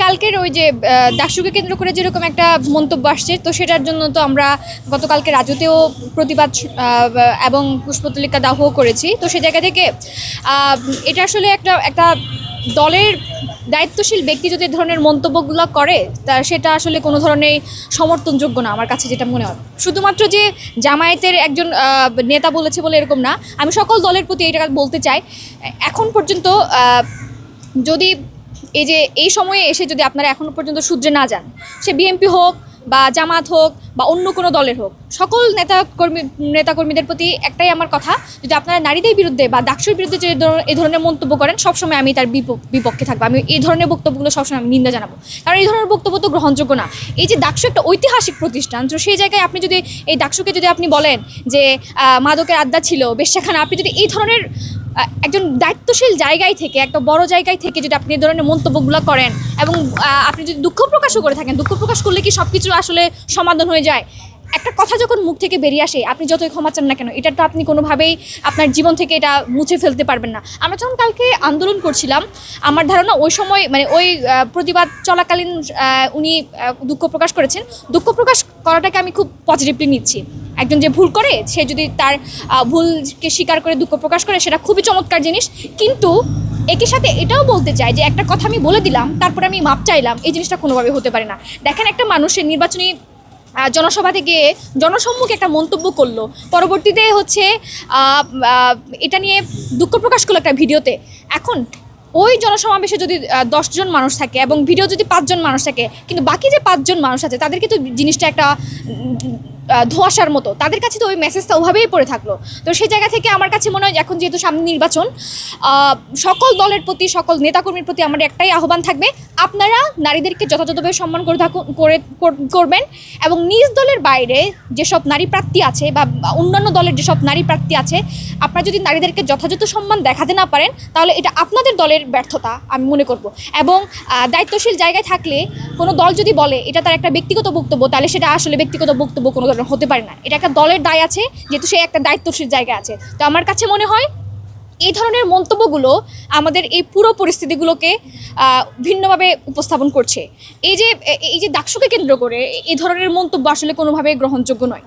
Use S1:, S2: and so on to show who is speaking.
S1: কালকের ওই যে ডাকসুকে কেন্দ্র করে যেরকম একটা মন্তব্য আসছে, তো সেটার জন্য তো আমরা গতকালকে রাজুতেও প্রতিবাদ এবং পুষ্পতলিকা দাহ করেছি। তো সে জায়গা থেকে এটা আসলে একটা একটা দলের দায়িত্বশীল ব্যক্তি যদি এ ধরনের মন্তব্যগুলো করে, তা সেটা আসলে কোনো ধরনের সমর্থনযোগ্য না আমার কাছে যেটা মনে হয়। শুধুমাত্র যে জামায়াতের একজন নেতা বলেছে বলে এরকম না, আমি সকল দলের প্রতি এটা বলতে চাই। এখন পর্যন্ত যদি এই সময়ে এসে যদি আপনারা এখনও পর্যন্ত সূত্রে না যান, সে বিএনপি হোক বা জামাত হোক বা অন্য কোনো দলের হোক, সকল নেতাকর্মীদের প্রতি একটাই আমার কথা, যদি আপনারা নারীদের বিরুদ্ধে বা ডাকসুর বিরুদ্ধে যে এই ধরনের মন্তব্য করেন, সবসময় আমি তার বিপক্ষে থাকবো। আমি এই ধরনের বক্তব্যগুলো সবসময় আমি নিন্দা জানাবো, কারণ এই ধরনের বক্তব্য তো গ্রহণযোগ্য না। এই যে ডাকসু একটা ঐতিহাসিক প্রতিষ্ঠান, তো সেই জায়গায় আপনি যদি এই ডাকসুকে যদি আপনি বলেন যে মাদকের আড্ডা ছিল, বেশ্যাখানা, আপনি যদি এই ধরনের একজন দায়িত্বশীল জায়গায় থেকে, একটা বড় জায়গায় থেকে যদি আপনি এই ধরনের মন্তব্যগুলো করেন এবং আপনি যদি দুঃখ প্রকাশও করে থাকেন, দুঃখ প্রকাশ করলে কি সব কিছু আসলে সমাধান হয়ে যায়? একটা কথা যখন মুখ থেকে বেরিয়ে আসে, আপনি যতই ক্ষমা চান না কেন, এটা তো আপনি কোনোভাবেই আপনার জীবন থেকে এটা মুছে ফেলতে পারবেন না। আমরা যখন কালকে আন্দোলন করছিলাম, আমার ধারণা ওই সময় মানে ওই প্রতিবাদ চলাকালীন উনি দুঃখ প্রকাশ করেছেন। দুঃখ প্রকাশ করাটাকে আমি খুব পজিটিভলি নিচ্ছি। একজন যে ভুল করে, সে যদি তার ভুলকে স্বীকার করে দুঃখ প্রকাশ করে, সেটা খুবই চমৎকার জিনিস। কিন্তু একই সাথে এটাও বলতে চাই যে একটা কথা আমি বলে দিলাম, তারপরে আমি মাপ চাইলাম, এই জিনিসটা কোনোভাবে হতে পারে না। দেখেন, একটা মানুষের নির্বাচনী জনসভা থেকে জনসম্মুখে একটা মন্তব্য করলো, পরবর্তীতে হচ্ছে এটা নিয়ে দুঃখ প্রকাশ করলো একটা ভিডিওতে। এখন ওই জনসমাবেশে যদি 10 জন মানুষ থাকে এবং ভিডিও যদি 5 জন মানুষ থাকে, কিন্তু বাকি যে 5 জন মানুষ আছে তাদেরকে তো জিনিসটা একটা ধোঁয়াশার মতো, তাদের কাছে তো ওই মেসেজটা ওভাবেই পড়ে থাকলো। তো সেই জায়গা থেকে আমার কাছে মনে হয় এখন যেহেতু সামনে নির্বাচন, সকল দলের প্রতি, সকল নেতাকর্মীর প্রতি আমার একটাই আহ্বান থাকবে, আপনারা নারীদেরকে যথাযথভাবে সম্মান করবেন এবং নিজ দলের বাইরে যেসব নারী প্রার্থী আছে বা অন্যান্য দলের যেসব নারী প্রার্থী আছে, আপনারা যদি নারীদেরকে যথাযথ সম্মান দেখাতে না পারেন, তাহলে এটা আপনাদের দলের ব্যর্থতা আমি মনে করব। এবং দায়িত্বশীল জায়গায় থাকলে কোনো দল যদি বলে এটা তার একটা ব্যক্তিগত বক্তব্য, তাহলে সেটা আসলে ব্যক্তিগত বক্তব্য কোনো ধরনের হতে পারে না। এটা একটা দলের দায় আছে, যেহেতু সে একটা দায়িত্বশীল জায়গায় আছে। তো আমার কাছে মনে হয় এই ধরনের মন্তব্যগুলো আমাদের এই পুরো পরিস্থিতিগুলোকে ভিন্নভাবে উপস্থাপন করছে। এই যে ডাকসুকে কেন্দ্র করে এই ধরনের মন্তব্য আসলে কোনোভাবে গ্রহণযোগ্য নয়।